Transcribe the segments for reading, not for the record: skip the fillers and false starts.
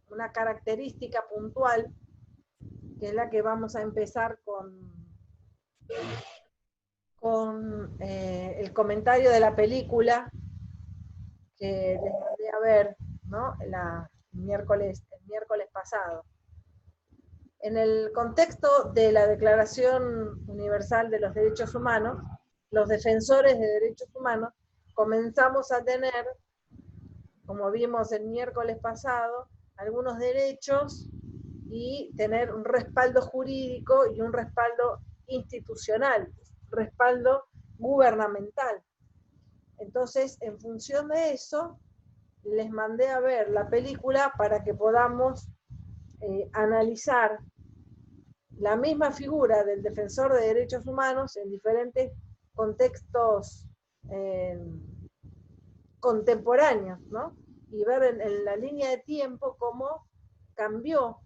una característica puntual, que es la que vamos a empezar con el comentario de la película que les mandé a ver, ¿no? El miércoles pasado. En el contexto de la Declaración Universal de los Derechos Humanos, los defensores de derechos humanos comenzamos a tener, como vimos el miércoles pasado, algunos derechos y tener un respaldo jurídico y un respaldo institucional, respaldo gubernamental. Entonces, en función de eso, les mandé a ver la película para que podamos analizar la misma figura del defensor de derechos humanos en diferentes contextos contemporáneos, ¿no? Y ver en la línea de tiempo cómo cambió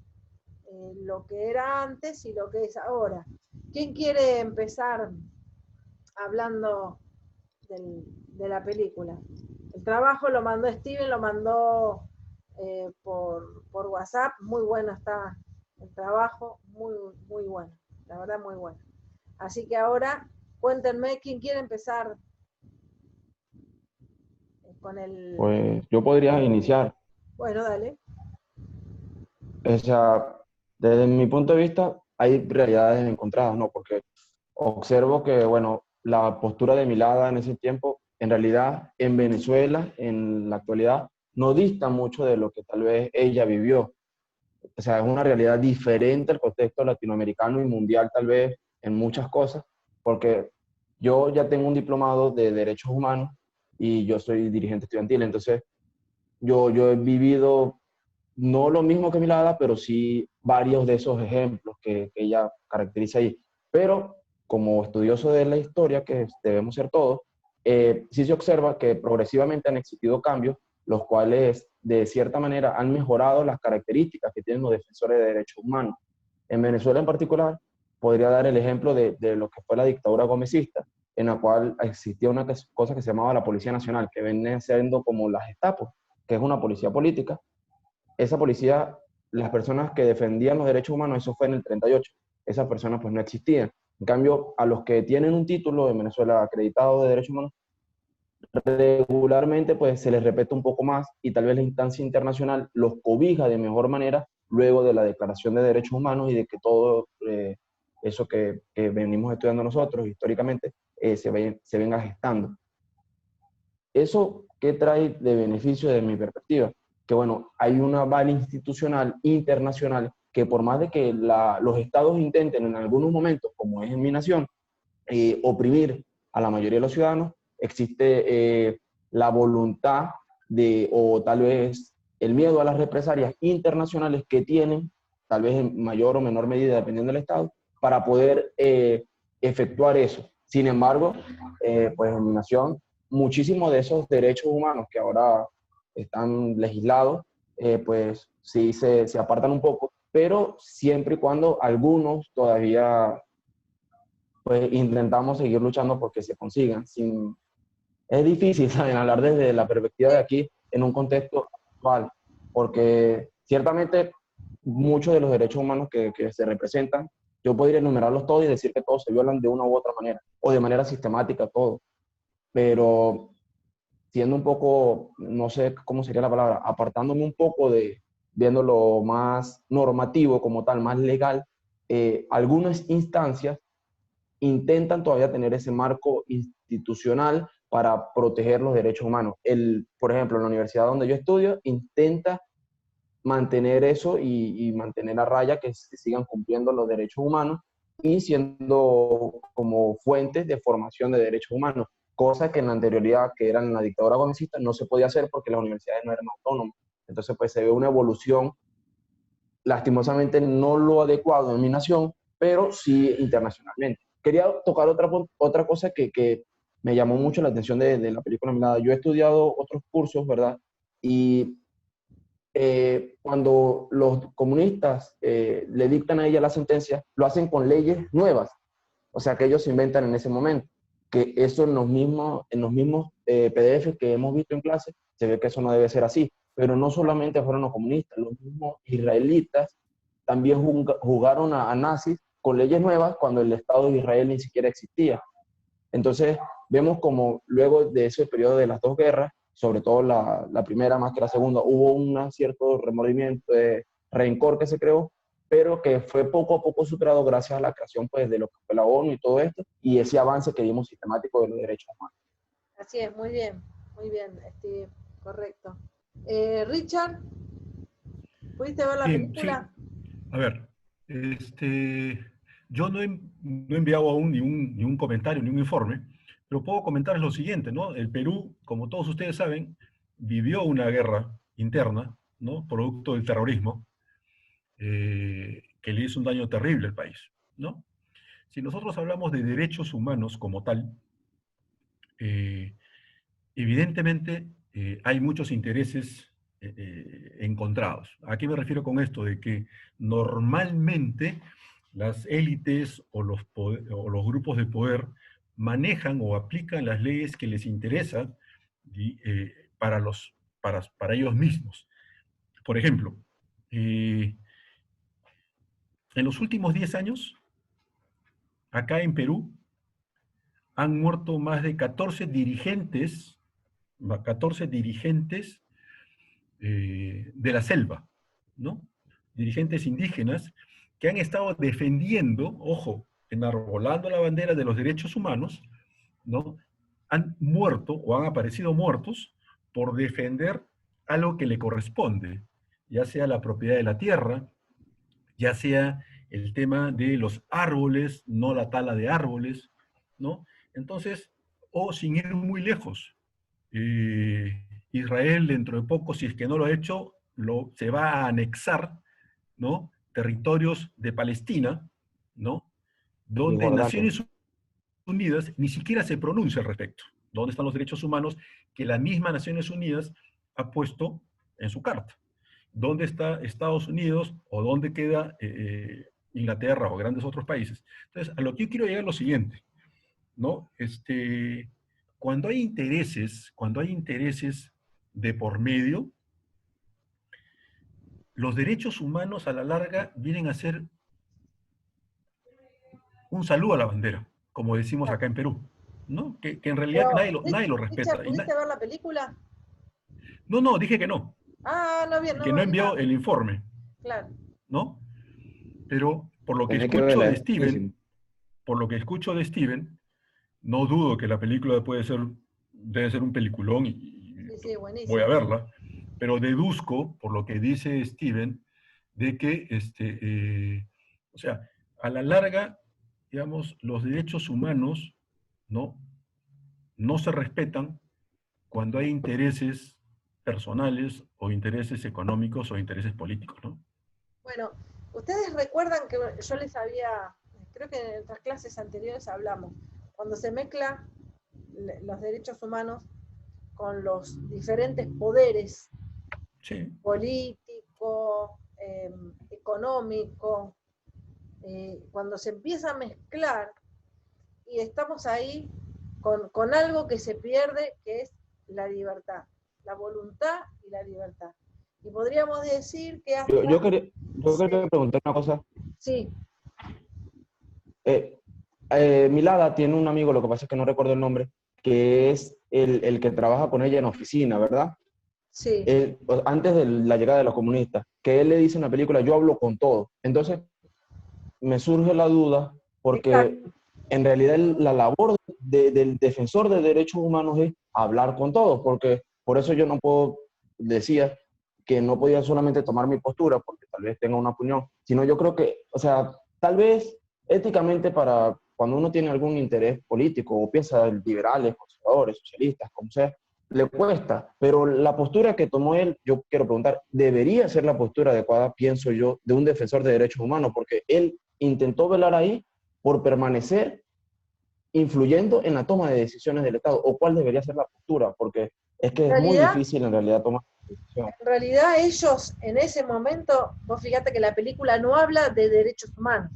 lo que era antes y lo que es ahora. ¿Quién quiere empezar hablando de la película? El trabajo lo mandó Steven, lo mandó por WhatsApp. Muy bueno está el trabajo, muy bueno, la verdad muy bueno. Así que ahora cuéntenme quién quiere empezar con el... Pues yo podría iniciar. Bueno, dale. O sea, desde mi punto de vista, hay realidades encontradas, ¿no? Porque observo que, bueno, la postura de Milada en ese tiempo, en realidad, en Venezuela, en la actualidad, no dista mucho de lo que tal vez ella vivió. O sea, es una realidad diferente al contexto latinoamericano y mundial, tal vez, en muchas cosas, porque yo ya tengo un diplomado de Derechos Humanos y yo soy dirigente estudiantil, entonces yo he vivido no lo mismo que Milada, pero sí varios de esos ejemplos que ella caracteriza ahí. Pero como estudioso de la historia, que debemos ser todos, sí se observa que progresivamente han existido cambios, los cuales de cierta manera han mejorado las características que tienen los defensores de derechos humanos. En Venezuela en particular, podría dar el ejemplo de lo que fue la dictadura gomecista, en la cual existía una cosa que se llamaba la Policía Nacional, que viene siendo como la Gestapo, que es una policía política. Esa policía, las personas que defendían los derechos humanos, eso fue en el 38, esas personas pues no existían. En cambio, a los que tienen un título en Venezuela acreditado de derechos humanos, regularmente pues se les respeta un poco más y tal vez la instancia internacional los cobija de mejor manera luego de la Declaración de Derechos Humanos y de que todo eso que venimos estudiando nosotros históricamente se venga gestando. ¿Eso qué trae de beneficio desde mi perspectiva? Que bueno, hay una aval institucional internacional que por más de que los estados intenten en algunos momentos, como es en mi nación, oprimir a la mayoría de los ciudadanos, existe la voluntad o tal vez el miedo a las represalias internacionales que tienen, tal vez en mayor o menor medida, dependiendo del estado, para poder efectuar eso. Sin embargo, pues en mi nación, muchísimos de esos derechos humanos que ahora están legislados, pues sí se apartan un poco, pero siempre y cuando algunos todavía pues intentamos seguir luchando porque se consigan. Es difícil, ¿saben?, hablar desde la perspectiva de aquí en un contexto actual, porque ciertamente muchos de los derechos humanos que se representan, yo podría enumerarlos todos y decir que todos se violan de una u otra manera, o de manera sistemática, todo. Pero siendo un poco, no sé cómo sería la palabra, apartándome un poco de, viéndolo más normativo como tal, más legal, algunas instancias intentan todavía tener ese marco institucional para proteger los derechos humanos. Por ejemplo, en la universidad donde yo estudio, intenta mantener eso y mantener a raya que se sigan cumpliendo los derechos humanos y siendo como fuentes de formación de derechos humanos, cosa que en la anterioridad, que era en la dictadura gomecista, no se podía hacer porque las universidades no eran autónomas. Entonces, pues se ve una evolución, lastimosamente no lo adecuado en mi nación, pero sí internacionalmente. Quería tocar otra cosa que me llamó mucho la atención de la película Mirada. Yo he estudiado otros cursos, ¿verdad? Y cuando los comunistas le dictan a ella la sentencia, lo hacen con leyes nuevas, o sea, que ellos se inventan en ese momento. Que eso en los mismos PDF que hemos visto en clase, se ve que eso no debe ser así. pero no solamente fueron los comunistas, los mismos israelitas también jugaron a nazis con leyes nuevas cuando el Estado de Israel ni siquiera existía. Entonces, vemos como luego de ese periodo de las dos guerras, sobre todo la primera más que la segunda, hubo un cierto remordimiento, rencor que se creó, pero que fue poco a poco superado gracias a la creación pues, de lo que fue la ONU y todo esto, y ese avance que dimos sistemático de los derechos humanos. Así es, muy bien, correcto. Richard, ¿pudiste ver la Bien, sí. película? A ver, yo no he enviado aún ni un comentario, ni un informe, pero puedo comentarles lo siguiente, ¿no? El Perú, como todos ustedes saben, vivió una guerra interna, ¿no? Producto del terrorismo, que le hizo un daño terrible al país, ¿no? Si nosotros hablamos de derechos humanos como tal, eh, evidentemente hay muchos intereses encontrados. ¿A qué me refiero con esto? De que normalmente las élites o los grupos de poder manejan o aplican las leyes que les interesan para, para ellos mismos. Por ejemplo, en los últimos 10 años, acá en Perú, han muerto más de 14 dirigentes de la selva, ¿no? Dirigentes indígenas que han estado defendiendo, ojo, enarbolando la bandera de los derechos humanos, ¿no? Han muerto o han aparecido muertos por defender algo que le corresponde, ya sea la propiedad de la tierra, ya sea el tema de los árboles, no la tala de árboles, ¿no? Entonces, o sin ir muy lejos, Israel dentro de poco, si es que no lo ha hecho, se va a anexar, ¿no? Territorios de Palestina, ¿no? Y Donde Jordania. Naciones Unidas ni siquiera se pronuncia al respecto. ¿Dónde están los derechos humanos que la misma Naciones Unidas ha puesto en su carta? ¿Dónde está Estados Unidos o dónde queda Inglaterra o grandes otros países? Entonces, a lo que yo quiero llegar es lo siguiente, ¿no? Cuando hay intereses de por medio, los derechos humanos a la larga vienen a ser un saludo a la bandera, como decimos acá en Perú, ¿no? Que en realidad Pero, nadie lo Richard, respeta. ¿pudiste ver la película? No, dije que no, Ah, no, bien, y no, que no envió iba, el informe, claro. ¿no? Pero por lo que Tenés que escucho verla, de es buenísimo. Steven, por lo que escucho de Steven, no dudo que la película debe ser un peliculón y Sí, sí, voy a buenísima. verla, pero deduzco, por lo que dice Steven, de que, o sea, a la larga, digamos, los derechos humanos, ¿no? No se respetan cuando hay intereses personales o intereses económicos o intereses políticos, ¿no? Bueno, ustedes recuerdan que yo les había, creo que en otras clases anteriores hablamos, cuando se mezcla los derechos humanos con los diferentes poderes Sí, político, económico, cuando se empieza a mezclar y estamos ahí con algo que se pierde, que es la libertad, la voluntad y la libertad. Y podríamos decir que Yo, hasta yo quería, yo quería preguntar una cosa. sí, Eh, Milada tiene un amigo, lo que pasa es que no recuerdo el nombre, que es el que trabaja con ella en oficina, ¿verdad? sí, Pues, antes de la llegada de los comunistas, que él le dice en la película, yo hablo con todo. Entonces, me surge la duda, porque exacto. en realidad la labor del defensor de derechos humanos es hablar con todos, porque por eso yo no puedo, decía que no podía solamente tomar mi postura, porque tal vez tenga una opinión, sino yo creo que, o sea, tal vez éticamente para cuando uno tiene algún interés político o piensa en liberales, conservadores, socialistas, como sea, le cuesta, pero la postura que tomó él, yo quiero preguntar, debería ser la postura adecuada, pienso yo, de un defensor de derechos humanos, porque él intentó velar ahí por permanecer influyendo en la toma de decisiones del Estado, o cuál debería ser la postura, porque es que es muy realidad, difícil en realidad tomar decisión. en realidad ellos en ese momento, vos fíjate que la película no habla de derechos humanos,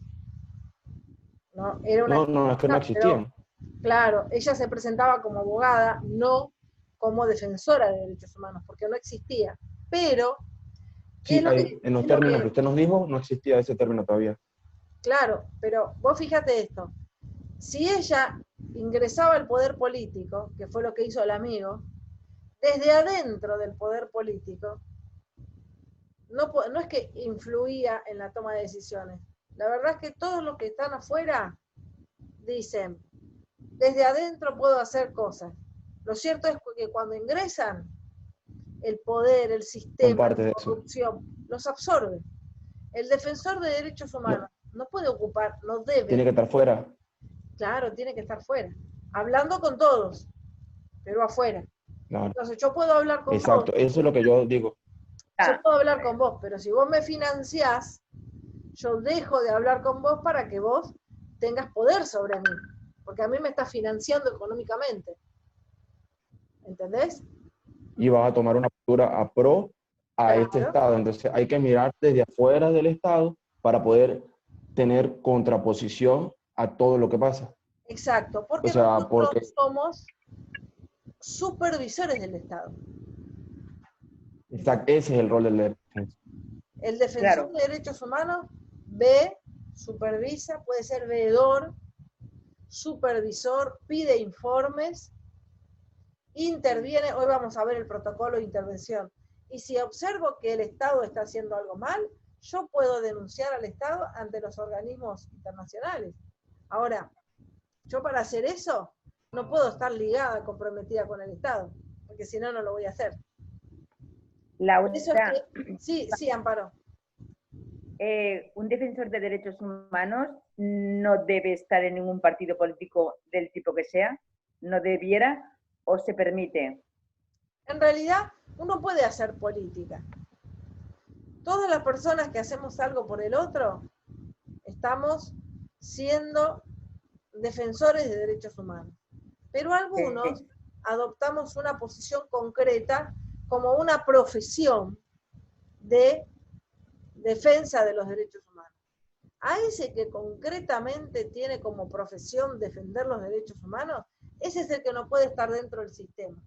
¿no? Era una No, no, es que no crítica, pero existían. claro, ella se presentaba como abogada, no como defensora de derechos humanos, porque no existía. pero, ¿qué Sí, es lo que, en los es lo términos que que, usted nos dijo, no existía ese término todavía. claro, pero vos fíjate esto, si ella ingresaba al poder político, que fue lo que hizo el amigo, desde adentro del poder político, no es que influía en la toma de decisiones. La verdad es que todos los que están afuera dicen, desde adentro puedo hacer cosas. Lo cierto es que cuando ingresan, el poder, el Son sistema, parte la de eso. corrupción, los absorbe. El defensor de derechos No, humanos no puede ocupar, no tiene debe, que estar fuera. claro, tiene que estar fuera, hablando con todos, pero afuera. Claro. Entonces yo puedo hablar con vos, Exacto, eso es lo que yo digo. yo puedo hablar con vos, pero si vos me financiás, yo dejo de hablar con vos para que vos tengas poder sobre mí, porque a mí me estás financiando económicamente. ¿Entendés? Y vas a tomar una postura a pro a este Claro, Estado. Entonces hay que mirar desde afuera del Estado para poder tener contraposición a todo lo que pasa. exacto, O porque sea, nosotros porque somos supervisores del Estado. ese es el rol del defensa. El defensor de derechos humanos ve, supervisa, puede ser veedor, supervisor, pide informes, interviene. Hoy vamos a ver el protocolo de intervención. Y si observo que el Estado está haciendo algo mal, yo puedo denunciar al Estado ante los organismos internacionales. Ahora, yo para hacer eso no puedo estar ligada, comprometida con el Estado, porque si no, no lo voy a hacer. Por eso es Laura, que, sí, Amparo. un defensor de derechos humanos no debe estar en ningún partido político del tipo que sea, no debiera o se permite. En realidad, uno puede hacer política. Todas las personas que hacemos algo por el otro, estamos siendo defensores de derechos humanos. Pero algunos adoptamos una posición concreta como una profesión de defensa de los derechos humanos. A ese que concretamente tiene como profesión defender los derechos humanos, ese es el que no puede estar dentro del sistema.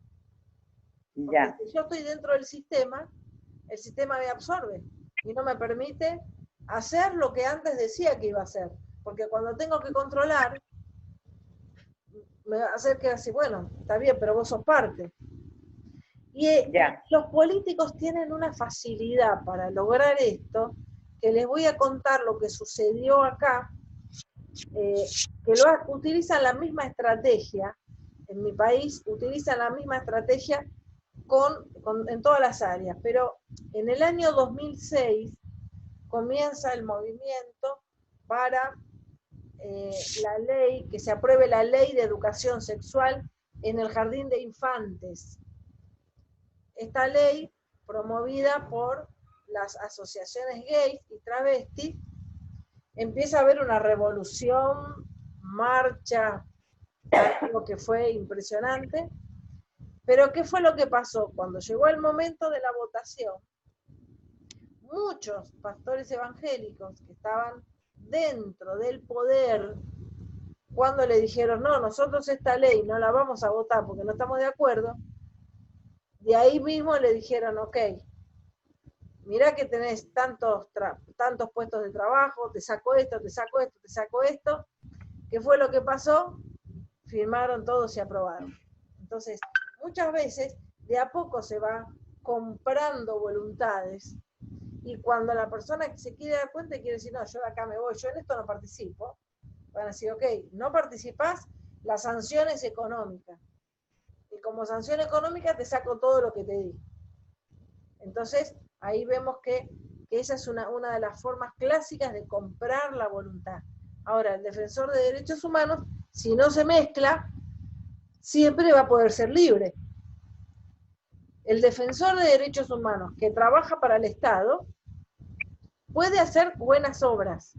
Porque si yo estoy dentro del sistema, el sistema me absorbe y no me permite hacer lo que antes decía que iba a hacer. Porque cuando tengo que controlar, me va a hacer que así, bueno, está bien, pero vos sos parte. Y los políticos tienen una facilidad para lograr esto, que les voy a contar lo que sucedió acá, que utilizan la misma estrategia, en mi país utilizan la misma estrategia en todas las áreas, pero en el año 2006 comienza el movimiento para la ley, que se apruebe la ley de educación sexual en el jardín de infantes. Esta ley, promovida por las asociaciones gays y travestis, empieza a haber una revolución, marcha, algo que fue impresionante. Pero ¿qué fue lo que pasó? Cuando llegó el momento de la votación, muchos pastores evangélicos que estaban dentro del poder, cuando le dijeron, no, nosotros esta ley no la vamos a votar porque no estamos de acuerdo, de ahí mismo le dijeron, ok, mirá que tenés tantos puestos de trabajo, te saco esto, te saco esto, te saco esto. ¿Qué fue lo que pasó? Firmaron todos y aprobaron. Entonces, muchas veces, de a poco se va comprando voluntades, y cuando la persona se quiere dar cuenta y quiere decir, no, yo de acá me voy, yo en esto no participo, van a decir, ok, no participás, la sanción es económica. Y como sanción económica te saco todo lo que te di. Entonces, ahí vemos que esa es una de las formas clásicas de comprar la voluntad. Ahora, el defensor de derechos humanos, si no se mezcla, siempre va a poder ser libre. El defensor de derechos humanos que trabaja para el Estado puede hacer buenas obras,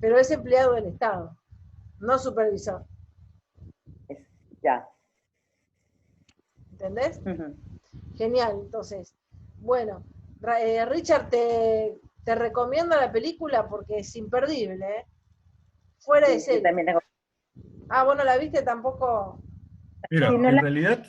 pero es empleado del Estado, no supervisor. ¿Entendés? Genial, entonces. Bueno, Richard, te recomiendo la película porque es imperdible, ¿eh? Fuera de serie. Ah, bueno, ¿la viste tampoco? Mira, Si no en realidad...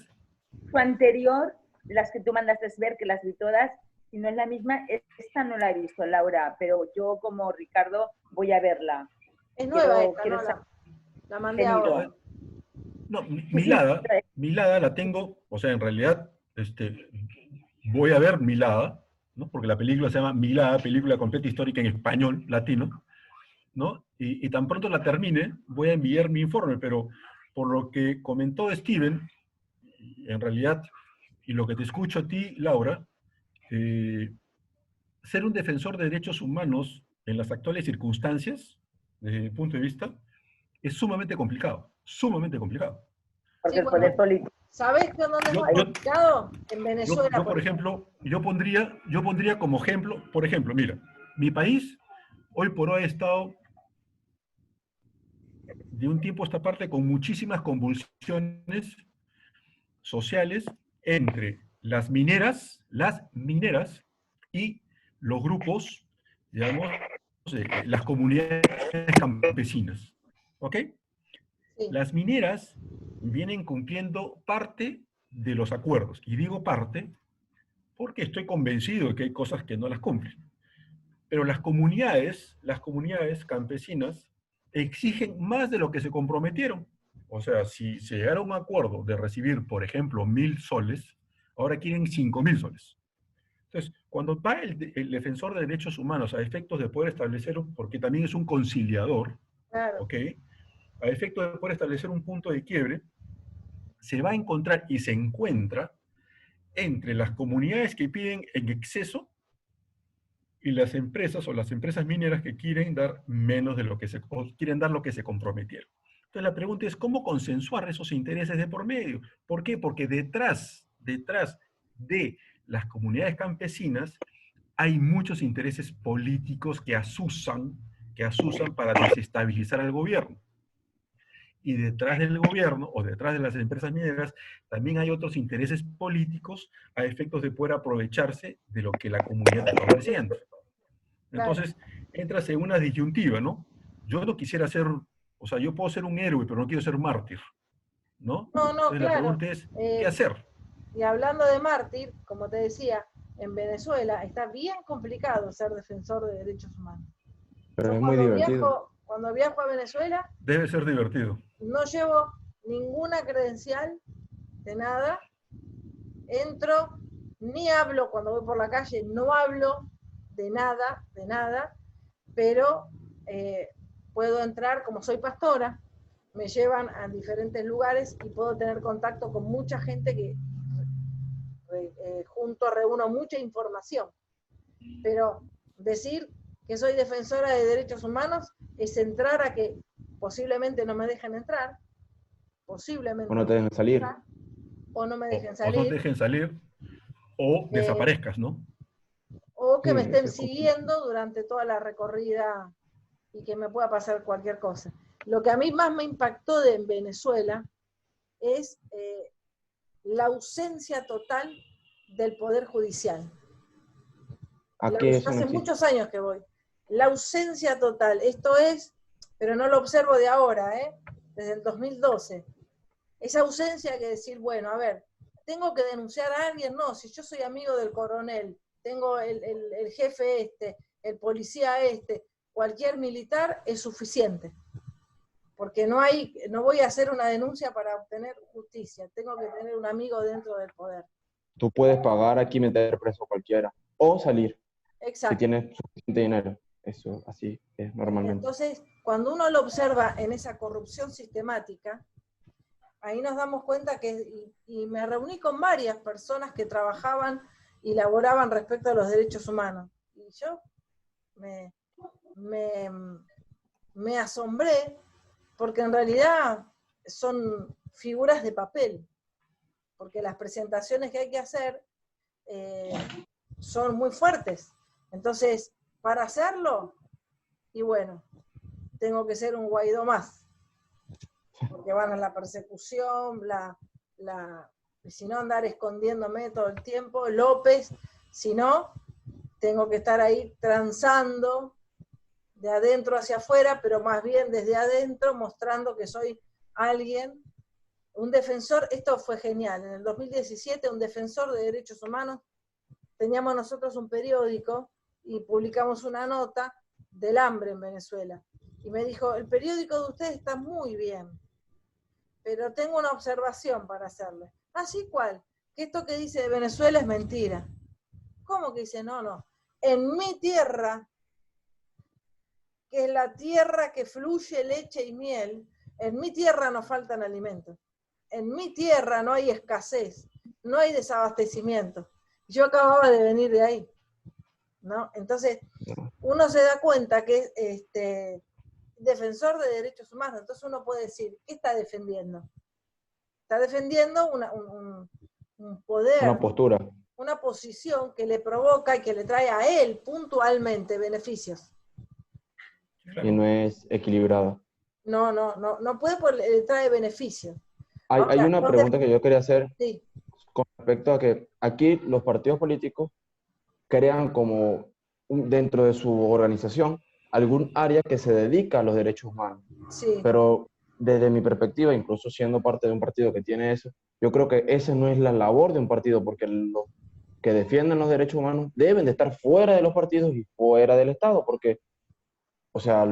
Fue anterior, las que tú mandaste ver, que las vi todas, Si no es la misma, esta no la he visto, Laura, pero yo como Ricardo voy a verla. Es nueva esta, Quiero ¿no? saber La mandé contenido. ahora. No, Sí, sí, Milada la tengo, o sea, en realidad voy a ver Milada, ¿no? Porque la película se llama Milada, película completa histórica en español, latino, ¿no? Y tan pronto la termine, voy a enviar mi informe, pero por lo que comentó Steven, en realidad, y lo que te escucho a ti, Laura, ser un defensor de derechos humanos en las actuales circunstancias, desde mi punto de vista, es sumamente complicado, sumamente complicado. porque Sí, el bueno, poder político. ¿sabés que dónde es Yo, muy yo, complicado? En Venezuela, por ejemplo, yo pondría como ejemplo, por ejemplo, mira, mi país hoy por hoy ha estado de un tiempo a esta parte con muchísimas convulsiones sociales entre las mineras y los grupos, digamos, las comunidades campesinas. ¿Ok? sí, Las mineras vienen cumpliendo parte de los acuerdos. Y digo parte porque estoy convencido de que hay cosas que no las cumplen. Pero las comunidades campesinas exigen más de lo que se comprometieron. O sea, si se llegara a un acuerdo de recibir, por ejemplo, 1.000 soles, ahora quieren 5.000 soles. Entonces, cuando va el defensor de derechos humanos a efectos de poder establecer, porque también es un conciliador, claro. ¿ok? A efectos de poder establecer un punto de quiebre, se va a encontrar y se encuentra entre las comunidades que piden en exceso y las empresas o las empresas mineras que quieren dar menos de lo que quieren dar lo que se comprometieron. Entonces la pregunta es cómo consensuar esos intereses de por medio. ¿Por qué? Porque detrás de las comunidades campesinas hay muchos intereses políticos que asusan para desestabilizar al gobierno. Y detrás del gobierno o detrás de las empresas mineras también hay otros intereses políticos a efectos de poder aprovecharse de lo que la comunidad está ofreciendo. Claro. Entonces, entras en una disyuntiva, ¿no? Yo no quisiera ser, o sea, yo puedo ser un héroe, pero no quiero ser mártir, ¿no? No, no, Entonces la claro. pregunta es, ¿qué hacer? Y hablando de mártir, como te decía, en Venezuela está bien complicado ser defensor de derechos humanos. Pero Yo es muy divertido. cuando viajo a Venezuela, Debe ser divertido. no llevo ninguna credencial de nada, entro, ni hablo cuando voy por la calle, no hablo de nada, pero puedo entrar, como soy pastora, me llevan a diferentes lugares y puedo tener contacto con mucha gente que junto reúno mucha información. Pero decir que soy defensora de derechos humanos es entrar a que posiblemente no me dejen entrar, posiblemente O no te dejan salir. o no me dejen O no te salir, dejen salir o desaparezcas, ¿no? o que Sí, me eso estén es complicado. siguiendo durante toda la recorrida y que me pueda pasar cualquier cosa. Lo que a mí más me impactó en Venezuela es la ausencia total del Poder Judicial. Aquí eso no Hace existe. muchos años que voy. La ausencia total, esto es, pero no lo observo de ahora, desde el 2012. Esa ausencia que decir, bueno, a ver, tengo que denunciar a alguien, no, si yo soy amigo del coronel, tengo el jefe este, el policía este, cualquier militar es suficiente. Porque no voy a hacer una denuncia para obtener justicia, tengo que tener un amigo dentro del poder. Tú puedes pagar aquí meter preso a cualquiera o salir si Exacto. tienes suficiente dinero. Eso así es normalmente. Entonces, cuando uno lo observa en esa corrupción sistemática, ahí nos damos cuenta que, y me reuní con varias personas que trabajaban y laboraban respecto a los derechos humanos. Y yo me asombré porque en realidad son figuras de papel, porque las presentaciones que hay que hacer son muy fuertes. Entonces, para hacerlo, y bueno, tengo que ser un Guaidó más, porque van a la persecución, si no andar escondiéndome todo el tiempo, López, si no, tengo que estar ahí transando de adentro hacia afuera, pero más bien desde adentro, mostrando que soy alguien, un defensor. Esto fue genial, en el 2017 un defensor de derechos humanos teníamos nosotros un periódico y publicamos una nota del hambre en Venezuela. Y me dijo, el periódico de ustedes está muy bien, pero tengo una observación para hacerle. ¿Ah, sí? ¿Cuál? Que esto que dice de Venezuela es mentira. ¿Cómo que dice? No, no. En mi tierra, que es la tierra que fluye leche y miel, en mi tierra no faltan alimentos. En mi tierra no hay escasez, no hay desabastecimiento. Yo acababa de venir de ahí, ¿no? Entonces, uno se da cuenta que es defensor de derechos humanos. Entonces uno puede decir, ¿qué está defendiendo? Está defendiendo un poder, Una postura. una posición que le provoca y que le trae a él puntualmente beneficios. Claro. Y no es equilibrada. No puede porque le trae beneficios. Hay una pregunta que yo quería hacer Sí, con respecto a que aquí los partidos políticos crean como dentro de su organización algún área que se dedica a los derechos humanos. sí. Pero desde mi perspectiva, incluso siendo parte de un partido que tiene eso, yo creo que esa no es la labor de un partido, porque los que defienden los derechos humanos deben de estar fuera de los partidos y fuera del Estado, porque, o sea,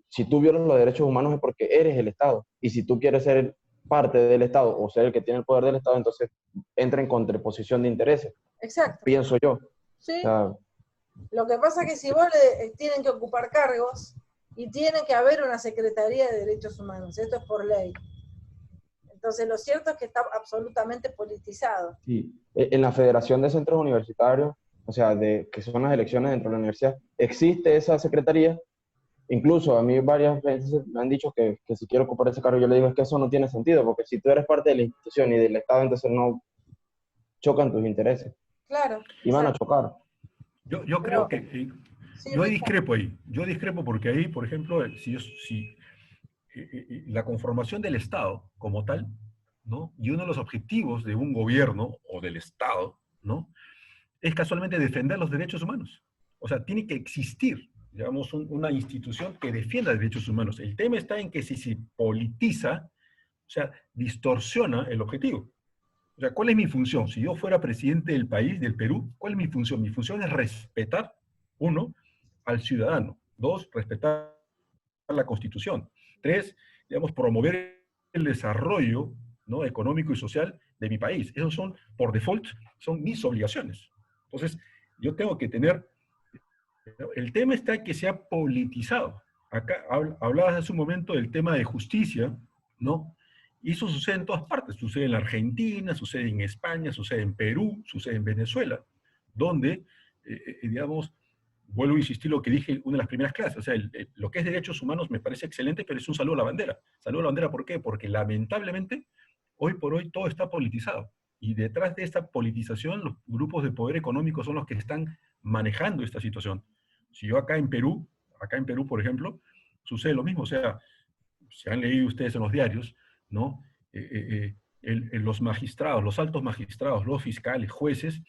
si tú violas los derechos humanos es porque eres el Estado, y si tú quieres ser parte del Estado o ser el que tiene el poder del Estado, entonces entra en contraposición de intereses, Exacto. pienso yo. Sí. O sea, Lo que pasa es que si vos tienen que ocupar cargos y tiene que haber una Secretaría de Derechos Humanos, esto es por ley. Entonces lo cierto es que está absolutamente politizado. sí, en la Federación de Centros Universitarios, o sea, que son las elecciones dentro de la universidad, existe esa secretaría. Incluso a mí varias veces me han dicho que si quiero ocupar ese cargo, yo le digo es que eso no tiene sentido, porque si tú eres parte de la institución y del Estado, entonces no chocan tus intereses. Claro. Y van a chocar. Yo creo que Sí, yo Richard. discrepo ahí. Yo discrepo porque ahí, por ejemplo, si la conformación del Estado como tal, ¿no? Y uno de los objetivos de un gobierno o del Estado, ¿no? Es casualmente defender los derechos humanos. O sea, tiene que existir, digamos, una institución que defienda derechos humanos. El tema está en que si se politiza, o sea, distorsiona el objetivo. O sea, ¿cuál es mi función? Si yo fuera presidente del país, del Perú, ¿cuál es mi función? Mi función es respetar, uno, al ciudadano. Dos, respetar la Constitución. Tres, digamos, promover el desarrollo, ¿no?, económico y social de mi país. Esos son, por default, son mis obligaciones. Entonces, yo tengo que tener... El tema está en que se ha politizado. Acá hablabas hace un momento del tema de justicia, ¿no? Y eso sucede en todas partes. Sucede en la Argentina, sucede en España, sucede en Perú, sucede en Venezuela, donde, digamos, vuelvo a insistir lo que dije en una de las primeras clases, o sea, lo que es derechos humanos me parece excelente, pero es un saludo a la bandera. Saludo a la bandera, ¿por qué? Porque lamentablemente, hoy por hoy todo está politizado. Y detrás de esta politización, los grupos de poder económico son los que están manejando esta situación. Si yo acá en Perú, por ejemplo, sucede lo mismo. O sea, se han leído ustedes en los diarios, ¿no? Los magistrados, los altos magistrados, los fiscales, jueces,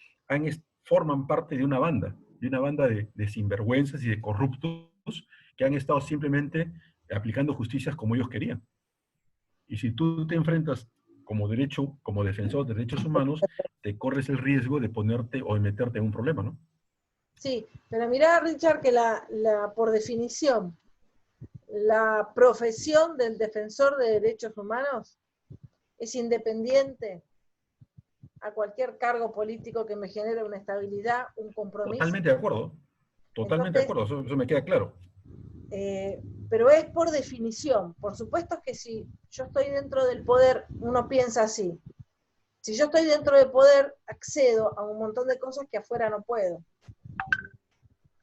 forman parte de una banda de sinvergüenzas y de corruptos que han estado simplemente aplicando justicias como ellos querían. Y si tú te enfrentas como defensor de derechos humanos, te corres el riesgo de ponerte o de meterte en un problema, ¿no? Sí, pero mirá, Richard, que por definición, la profesión del defensor de derechos humanos es independiente a cualquier cargo político que me genere una estabilidad, un compromiso. Totalmente de acuerdo. Totalmente de acuerdo, eso me queda claro. Pero es por definición. Por supuesto que si yo estoy dentro del poder, uno piensa así. Si yo estoy dentro del poder, accedo a un montón de cosas que afuera no puedo.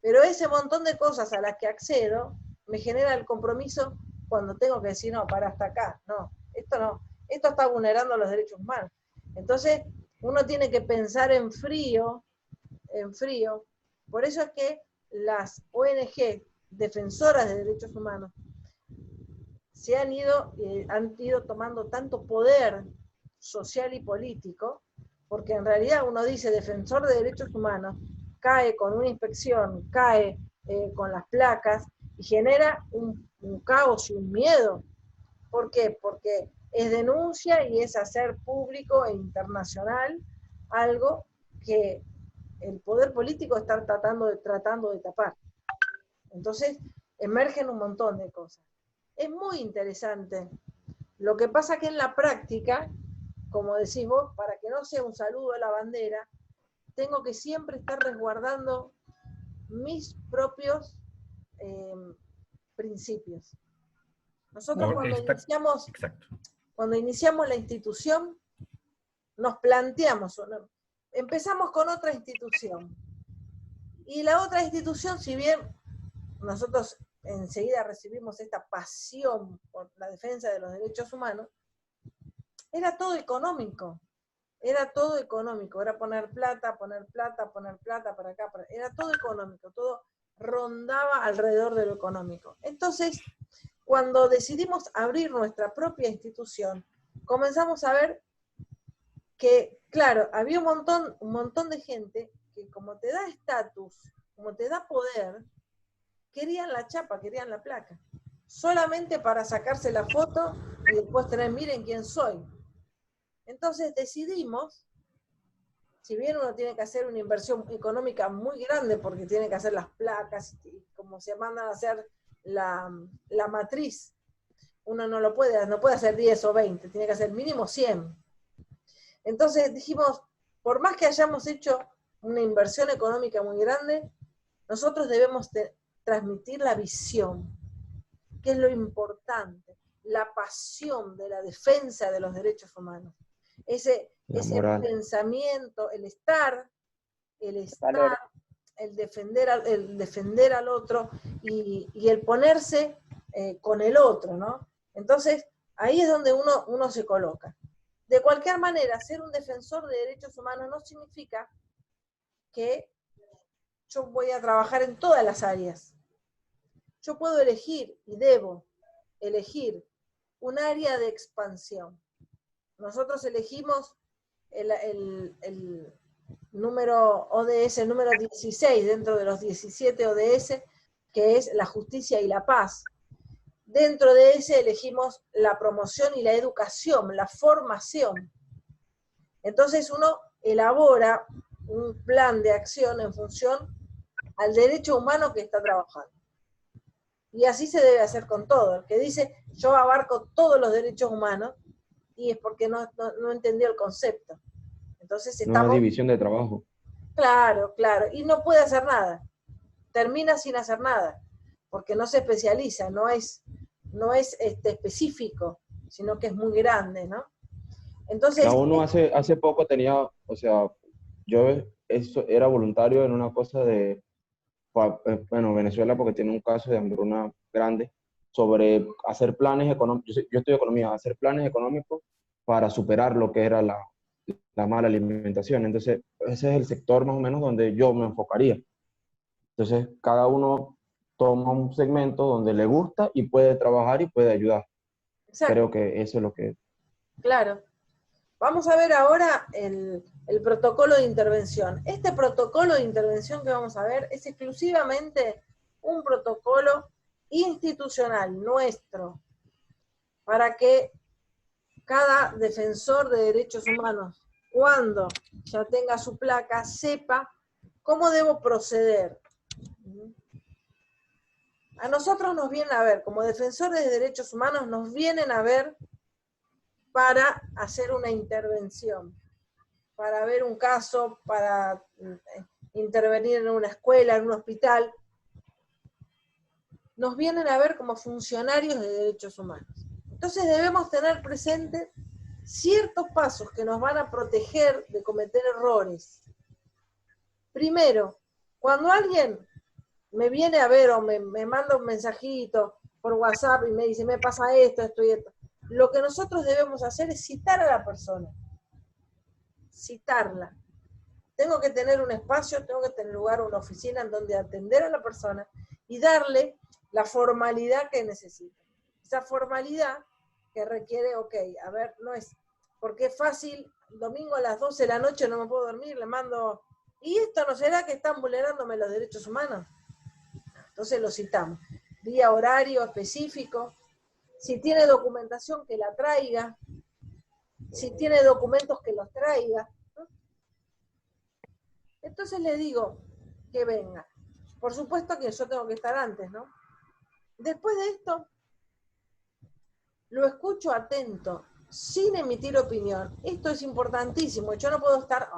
Pero ese montón de cosas a las que accedo me genera el compromiso cuando tengo que decir, no, para hasta acá. No, esto está vulnerando los derechos humanos. Entonces, uno tiene que pensar en frío. Por eso es que las ONG defensoras de derechos humanos han ido tomando tanto poder social y político, porque en realidad uno dice defensor de derechos humanos, cae con una inspección, cae con las placas y genera un caos y un miedo. ¿Por qué? Porque es denuncia y es hacer público e internacional algo que el poder político está tratando de tapar. Entonces, emergen un montón de cosas. Es muy interesante. Lo que pasa que en la práctica, como decís vos, para que no sea un saludo a la bandera, tengo que siempre estar resguardando mis propios principios. Nosotros cuando iniciamos la institución, nos planteamos, empezamos con otra institución. Y la otra institución, si bien nosotros enseguida recibimos esta pasión por la defensa de los derechos humanos, era todo económico. Era todo económico, era poner plata para acá, era todo económico, todo rondaba alrededor de lo económico. Entonces, cuando decidimos abrir nuestra propia institución, comenzamos a ver que, claro, había un montón de gente que como te da estatus, como te da poder, querían la chapa, querían la placa, solamente para sacarse la foto y después tener, miren quién soy. Entonces decidimos, si bien uno tiene que hacer una inversión económica muy grande porque tiene que hacer las placas, y como se mandan a hacer la matriz, uno no puede hacer 10 o 20, tiene que hacer mínimo 100. Entonces dijimos, por más que hayamos hecho una inversión económica muy grande, nosotros debemos transmitir la visión, que es lo importante, la pasión de la defensa de los derechos humanos. Ese pensamiento, el defender al otro y el ponerse con el otro, ¿no? Entonces, ahí es donde uno se coloca. De cualquier manera, ser un defensor de derechos humanos no significa que yo voy a trabajar en todas las áreas. Yo puedo elegir y debo elegir un área de expansión. Nosotros elegimos el número ODS, el número 16 dentro de los 17 ODS, que es la justicia y la paz. Dentro de ese elegimos la promoción y la educación, la formación. Entonces uno elabora un plan de acción en función al derecho humano que está trabajando. Y así se debe hacer con todo. El que dice, yo abarco todos los derechos humanos, y es porque no entendió el concepto. Entonces estamos... Una división de trabajo. Claro, y no puede hacer nada. Termina sin hacer nada, porque no se especializa, no es específico, sino que es muy grande, ¿no? Entonces... La ONU hace poco tenía, o sea, era voluntario en una cosa de, bueno, Venezuela porque tiene un caso de hambruna grande, sobre hacer planes económicos, yo estudio economía, hacer planes económicos para superar lo que era la mala alimentación. Entonces, ese es el sector más o menos donde yo me enfocaría. Entonces, cada uno toma un segmento donde le gusta y puede trabajar y puede ayudar. Exacto. Creo que eso es lo que... Claro. Vamos a ver ahora el protocolo de intervención. Este protocolo de intervención que vamos a ver es exclusivamente un protocolo institucional nuestro, para que cada defensor de derechos humanos, cuando ya tenga su placa, sepa cómo debo proceder. A nosotros nos vienen a ver, como defensores de derechos humanos, nos vienen a ver para hacer una intervención, para ver un caso, para intervenir en una escuela, en un hospital. Nos vienen a ver como funcionarios de derechos humanos. Entonces debemos tener presente ciertos pasos que nos van a proteger de cometer errores. Primero, cuando alguien me viene a ver o me manda un mensajito por WhatsApp y me dice, me pasa esto y esto, lo que nosotros debemos hacer es citar a la persona. Citarla. Tengo que tener un espacio, tengo que tener lugar, una oficina en donde atender a la persona y darle la formalidad que necesita. Esa formalidad que requiere, ok, a ver, no es, porque es fácil, domingo a las 12 de la noche no me puedo dormir, le mando, ¿y esto no será que están vulnerándome los derechos humanos? Entonces lo citamos. Día, horario específico. Si tiene documentación, que la traiga. Si tiene documentos, que los traiga. Entonces le digo que venga. Por supuesto que yo tengo que estar antes, ¿no? Después de esto, lo escucho atento, sin emitir opinión. Esto es importantísimo. Yo no puedo estar,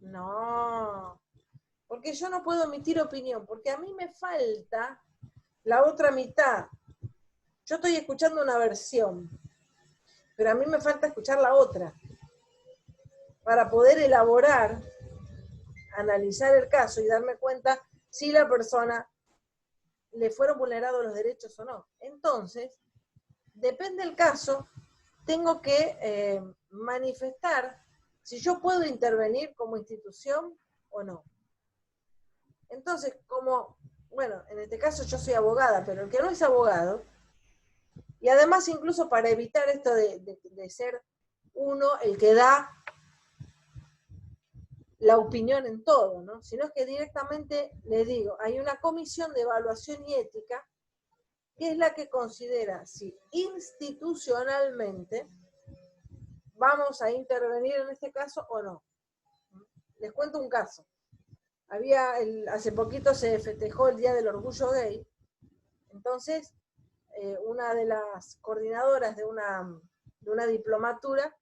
no. Porque yo no puedo emitir opinión, porque a mí me falta la otra mitad. Yo estoy escuchando una versión, pero a mí me falta escuchar la otra, para poder elaborar, analizar el caso y darme cuenta si la persona le fueron vulnerados los derechos o no. Entonces, depende del caso, tengo que manifestar si yo puedo intervenir como institución o no. Entonces, como, bueno, en este caso yo soy abogada, pero el que no es abogado, y además incluso para evitar esto de ser uno el que da la opinión en todo, ¿no? Sino es que directamente le digo, hay una comisión de evaluación y ética que es la que considera si institucionalmente vamos a intervenir en este caso o no. Les cuento un caso. Hace poquito se festejó el Día del Orgullo Gay, entonces una de las coordinadoras de una diplomatura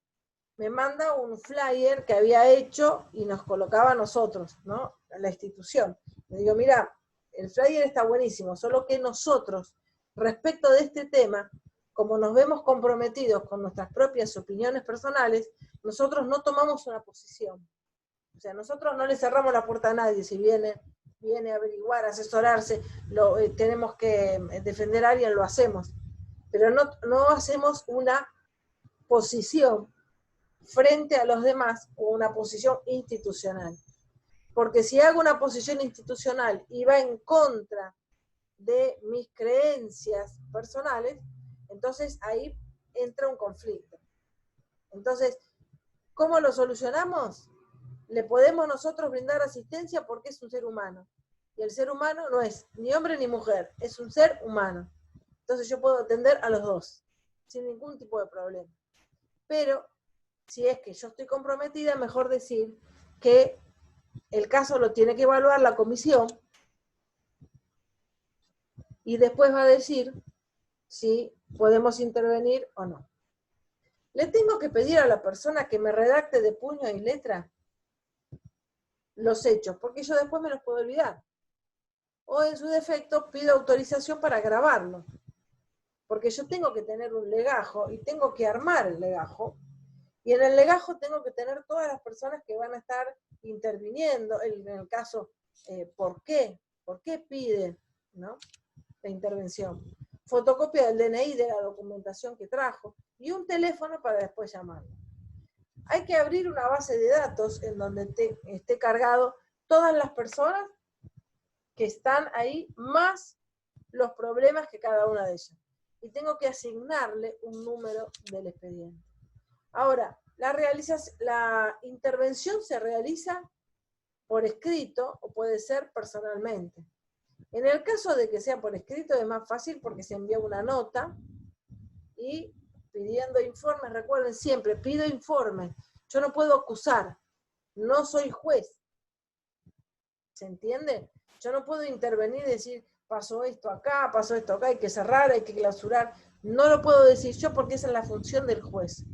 me manda un flyer que había hecho y nos colocaba a nosotros, ¿no? A la institución. Le digo, mira, el flyer está buenísimo, solo que nosotros, respecto de este tema, como nos vemos comprometidos con nuestras propias opiniones personales, nosotros no tomamos una posición. O sea, nosotros no le cerramos la puerta a nadie si viene a averiguar, a asesorarse, tenemos que defender a alguien, lo hacemos. Pero no hacemos una posición frente a los demás o una posición institucional. Porque si hago una posición institucional y va en contra de mis creencias personales, entonces ahí entra un conflicto. Entonces, ¿cómo lo solucionamos? Le podemos nosotros brindar asistencia porque es un ser humano. Y el ser humano no es ni hombre ni mujer, es un ser humano. Entonces yo puedo atender a los dos, sin ningún tipo de problema. Pero si es que yo estoy comprometida, mejor decir que el caso lo tiene que evaluar la comisión y después va a decir si podemos intervenir o no. Le tengo que pedir a la persona que me redacte de puño y letra los hechos, porque yo después me los puedo olvidar. O en su defecto pido autorización para grabarlo, porque yo tengo que tener un legajo y tengo que armar el legajo. Y en el legajo tengo que tener todas las personas que van a estar interviniendo, en el caso, ¿por qué? ¿Por qué pide, ¿no?, la intervención? Fotocopia del DNI, de la documentación que trajo, y un teléfono para después llamarlo. Hay que abrir una base de datos en donde esté cargado todas las personas que están ahí, más los problemas que cada una de ellas. Y tengo que asignarle un número del expediente. Ahora, la intervención se realiza por escrito o puede ser personalmente. En el caso de que sea por escrito es más fácil porque se envía una nota y pidiendo informes, recuerden siempre, pido informes. Yo no puedo acusar, no soy juez. ¿Se entiende? Yo no puedo intervenir y decir, pasó esto acá, hay que cerrar, hay que clausurar. No lo puedo decir yo porque esa es la función del juez.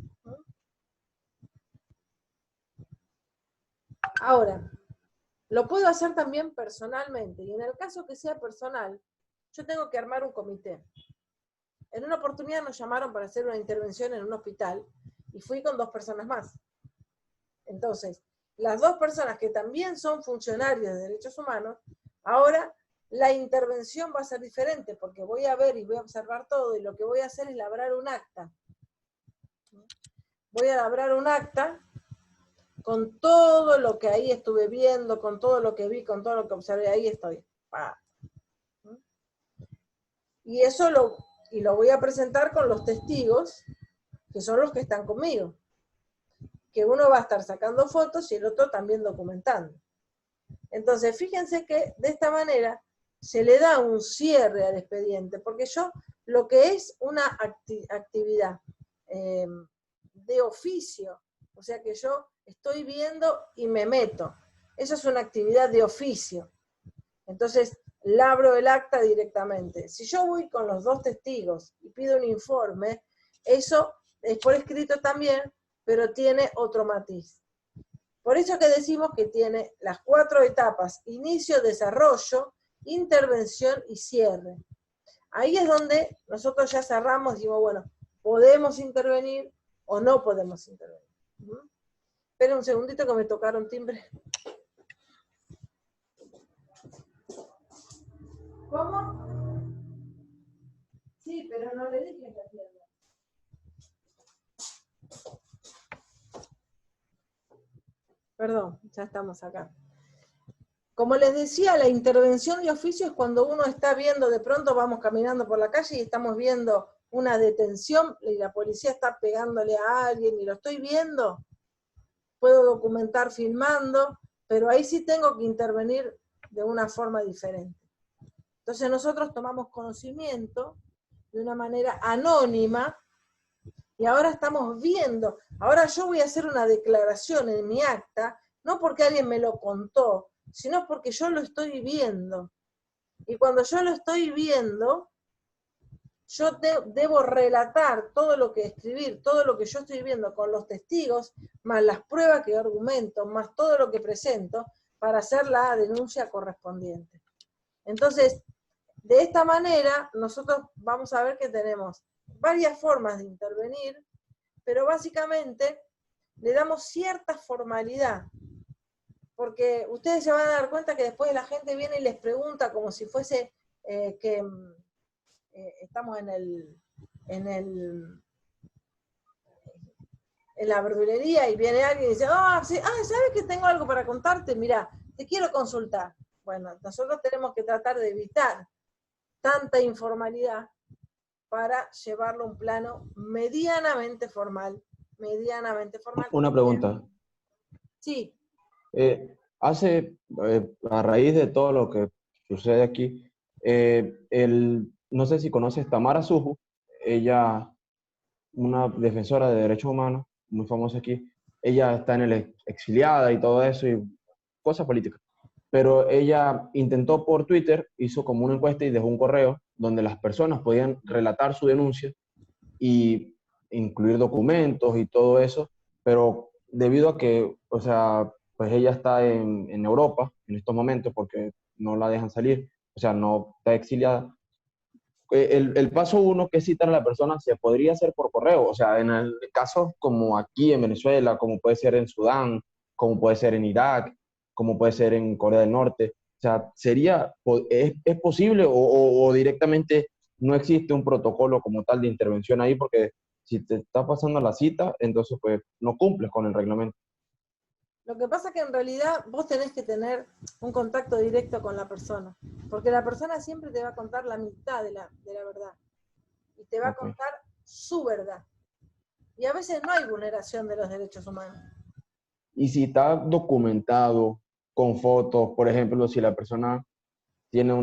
Ahora, lo puedo hacer también personalmente, y en el caso que sea personal, yo tengo que armar un comité. En una oportunidad nos llamaron para hacer una intervención en un hospital, y fui con 2 personas más. Entonces, las 2 personas que también son funcionarios de derechos humanos, ahora la intervención va a ser diferente, porque voy a ver y voy a observar todo, y lo que voy a hacer es labrar un acta. Voy a labrar un acta con todo lo que ahí estuve viendo, con todo lo que vi, con todo lo que observé, ahí estoy. Y eso lo voy a presentar con los testigos, que son los que están conmigo. Que uno va a estar sacando fotos y el otro también documentando. Entonces, fíjense que de esta manera se le da un cierre al expediente, porque yo, lo que es una actividad de oficio O sea que yo estoy viendo y me meto. Eso es una actividad de oficio. Entonces, labro el acta directamente. Si yo voy con los 2 testigos y pido un informe, eso es por escrito también, pero tiene otro matiz. Por eso que decimos que tiene las 4 etapas: inicio, desarrollo, intervención y cierre. Ahí es donde nosotros ya cerramos, digo, bueno, podemos intervenir o no podemos intervenir. Espera un segundito que me tocaron timbre. ¿Cómo? Sí, pero no le dije que atienda. Perdón, ya estamos acá. Como les decía, la intervención de oficio es cuando uno está viendo, de pronto vamos caminando por la calle y estamos viendo una detención y la policía está pegándole a alguien y lo estoy viendo. Puedo documentar filmando, pero ahí sí tengo que intervenir de una forma diferente. Entonces nosotros tomamos conocimiento de una manera anónima y ahora estamos viendo, ahora yo voy a hacer una declaración en mi acta, no porque alguien me lo contó, sino porque yo lo estoy viendo. Y cuando yo lo estoy viendo, yo debo relatar todo lo que escribir, todo lo que yo estoy viendo con los testigos, más las pruebas que argumento, más todo lo que presento, para hacer la denuncia correspondiente. Entonces, de esta manera, nosotros vamos a ver que tenemos varias formas de intervenir, pero básicamente le damos cierta formalidad, porque ustedes se van a dar cuenta que después la gente viene y les pregunta como si fuese estamos en la verdulería y viene alguien y dice, sí, ¿sabes que tengo algo para contarte? Mirá, te quiero consultar. Bueno, nosotros tenemos que tratar de evitar tanta informalidad para llevarlo a un plano medianamente formal. Una pregunta. Sí. A raíz de todo lo que sucede aquí, no sé si conoces Tamara Suju, ella, una defensora de derechos humanos, muy famosa aquí, ella está en el exiliada y todo eso, y cosas políticas. Pero ella intentó por Twitter, hizo como una encuesta y dejó un correo donde las personas podían relatar su denuncia y incluir documentos y todo eso, pero debido a que, o sea, pues ella está en Europa en estos momentos porque no la dejan salir, o sea, no está exiliada. El paso 1, que es citar a la persona, se podría hacer por correo, o sea, en el caso como aquí en Venezuela, como puede ser en Sudán, como puede ser en Irak, como puede ser en Corea del Norte, o sea, ¿es posible o directamente no existe un protocolo como tal de intervención ahí? Porque si te está pasando la cita, entonces pues no cumples con el reglamento. Lo que pasa es que en realidad vos tenés que tener un contacto directo con la persona, porque la persona siempre te va a contar la mitad de la verdad, y te va a contar su verdad. Y a veces no hay vulneración de los derechos humanos. Y si está documentado con fotos, por ejemplo, si la persona tiene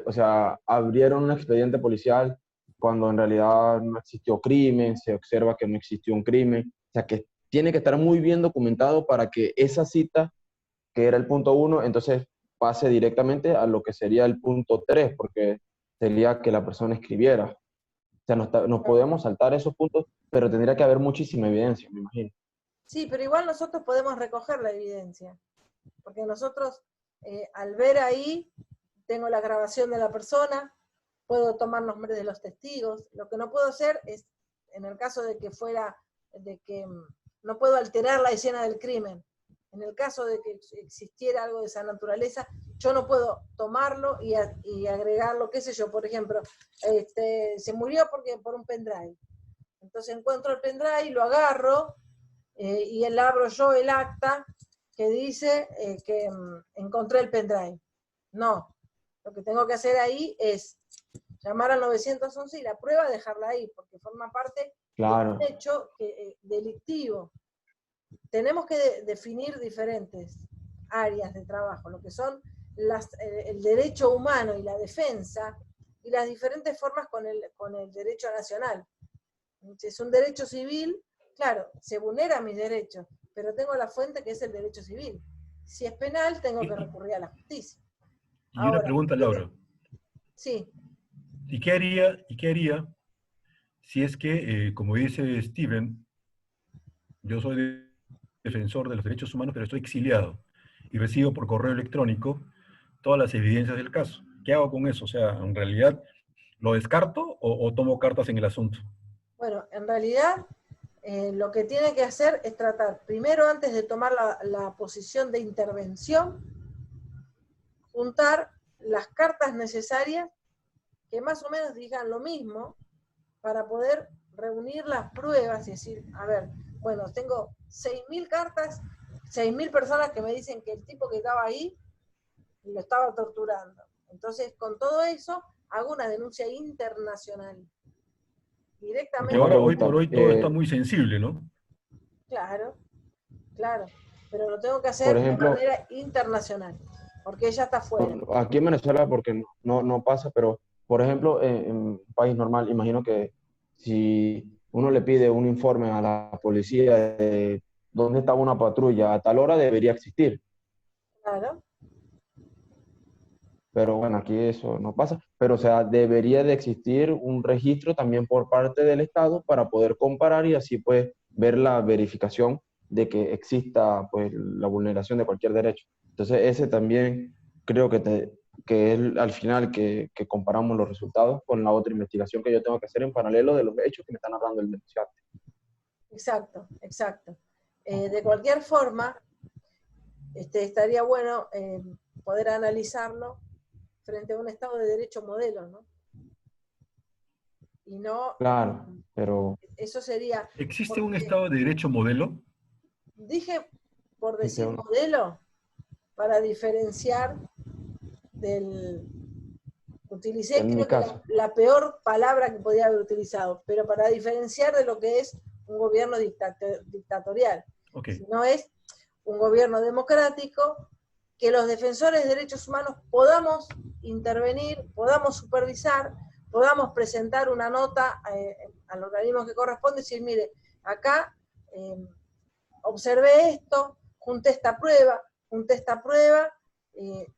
o sea, abrieron un expediente policial cuando en realidad no existió crimen, se observa que no existió un crimen, o sea, que tiene que estar muy bien documentado para que esa cita, que era el punto 1, entonces pase directamente a lo que sería el punto 3, porque sería que la persona escribiera. O sea, nos podemos saltar esos puntos, pero tendría que haber muchísima evidencia, me imagino. Sí, pero igual nosotros podemos recoger la evidencia, porque nosotros al ver ahí, tengo la grabación de la persona, puedo tomar nombres de los testigos. Lo que no puedo hacer es, en el caso de que no puedo alterar la escena del crimen, en el caso de que existiera algo de esa naturaleza, yo no puedo tomarlo y agregarlo, qué sé yo, por ejemplo, se murió por un pendrive. Entonces encuentro el pendrive, lo agarro y abro yo el acta que dice que encontré el pendrive. No, lo que tengo que hacer ahí es llamar al 911 y la prueba dejarla ahí, porque forma parte de un hecho delictivo. Tenemos que definir diferentes áreas de trabajo, lo que son el derecho humano y la defensa, y las diferentes formas con el derecho nacional. Si es un derecho civil, claro, se vulneran mis derechos, pero tengo la fuente que es el derecho civil. Si es penal, tengo que recurrir a la justicia. Y una Ahora, pregunta, Laura. Sí, ¿Y qué haría si es que, como dice Steven, yo soy defensor de los derechos humanos, pero estoy exiliado y recibo por correo electrónico todas las evidencias del caso? ¿Qué hago con eso? O sea, ¿en realidad lo descarto o tomo cartas en el asunto? bueno, en realidad lo que tiene que hacer es tratar, primero antes de tomar la posición de intervención, juntar las cartas necesarias que más o menos digan lo mismo para poder reunir las pruebas y decir, a ver, bueno, tengo 6.000 cartas, 6.000 personas que me dicen que el tipo que estaba ahí lo estaba torturando. Entonces, con todo eso, hago una denuncia internacional. Porque Directamente. ahora, hoy pregunta. por hoy, todo está muy sensible, ¿no? Claro, claro. Pero lo tengo que Por hacer de ejemplo, manera internacional, porque ella está fuera. aquí en Venezuela, porque no pasa, pero por ejemplo, en un país normal, imagino que si uno le pide un informe a la policía de dónde estaba una patrulla a tal hora, debería existir. Claro, Pero bueno, aquí eso no pasa. Pero o sea, debería de existir un registro también por parte del Estado para poder comparar y así pues ver la verificación de que exista pues la vulneración de cualquier derecho. Entonces ese también creo que es al final que comparamos los resultados con la otra investigación que yo tengo que hacer en paralelo de los hechos que me están hablando el denunciante. exacto, exacto. De cualquier forma, estaría bueno poder analizarlo frente a un Estado de Derecho modelo, ¿no? Y no, Claro, pero eso sería, ¿Existe un porque Estado de Derecho modelo? dije, por dice decir uno, modelo, para diferenciar del... Utilicé en mi creo que caso, la peor palabra que podía haber utilizado, pero para diferenciar de lo que es un gobierno dictatorial. Ok. Si no es un gobierno democrático, que los defensores de derechos humanos podamos intervenir, podamos supervisar, podamos presentar una nota al organismo que corresponde y decir, mire, acá observé esto, junté esta prueba,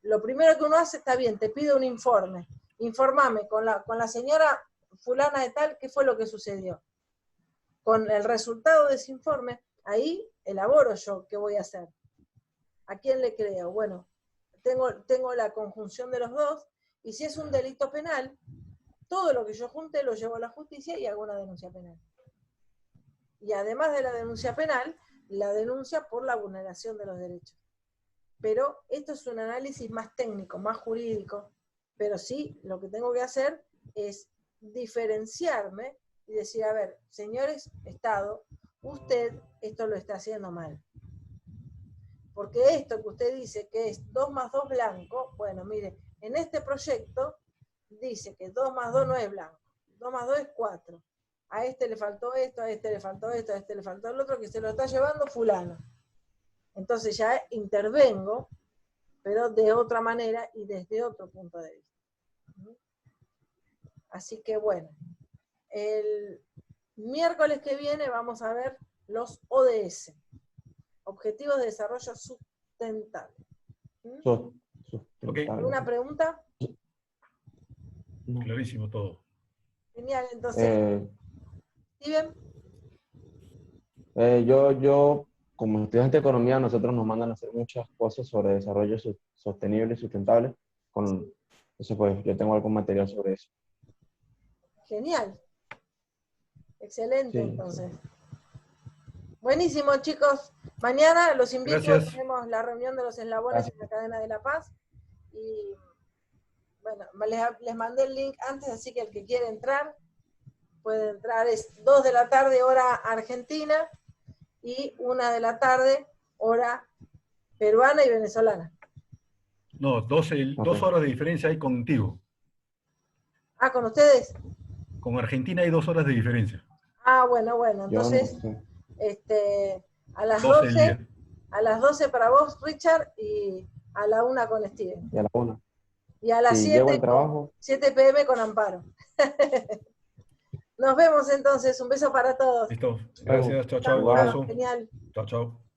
lo primero que uno hace está bien, te pido un informe, informame con la señora fulana de tal, qué fue lo que sucedió. Con el resultado de ese informe, ahí elaboro yo qué voy a hacer. ¿A quién le creo? Bueno, tengo la conjunción de los dos, y si es un delito penal, todo lo que yo junte lo llevo a la justicia y hago una denuncia penal. Y además de la denuncia penal, la denuncia por la vulneración de los derechos. Pero esto es un análisis más técnico, más jurídico, pero sí, lo que tengo que hacer es diferenciarme y decir, a ver, señores Estado, usted esto lo está haciendo mal. Porque esto que usted dice que es 2 más 2 blanco, bueno, mire, en este proyecto dice que 2 más 2 no es blanco, 2 más 2 es 4. A este le faltó esto, a este le faltó esto, a este le faltó el otro, que se lo está llevando fulano. Entonces ya intervengo, pero de otra manera y desde otro punto de vista. Así que bueno, el miércoles que viene vamos a ver los ODS, Objetivos de Desarrollo Sustentable. Ok, ¿Alguna pregunta? No. clarísimo todo. Genial, entonces, Steven. Yo, como estudiante de economía, nosotros nos mandan a hacer muchas cosas sobre desarrollo sostenible y sustentable. Entonces, pues, yo tengo algún material sobre eso. Genial. Excelente, Sí, entonces. Buenísimo, chicos. Mañana los invito, Gracias. tenemos la reunión de los eslabones Gracias. en la cadena de La Paz. Y bueno, les mandé el link antes, así que el que quiere entrar, puede entrar. Es 2 de la tarde, hora argentina, y 1 de la tarde, hora peruana y venezolana. No, 2 Ok. horas de diferencia hay contigo. Ah, ¿con ustedes? Con Argentina hay 2 horas de diferencia. Ah, bueno, Yo no entonces, sé. a las 12 del 12, día. a las 12 para vos, Richard, y a la 1 con Steven. Y a la 1. Y a las Si llego 7, al trabajo, 7 p.m. con Amparo. Nos vemos entonces, un beso para todos. Listo. luego, Gracias. Chao, chao. Chao, chao, igual. Abrazo. genial. Chao, chao.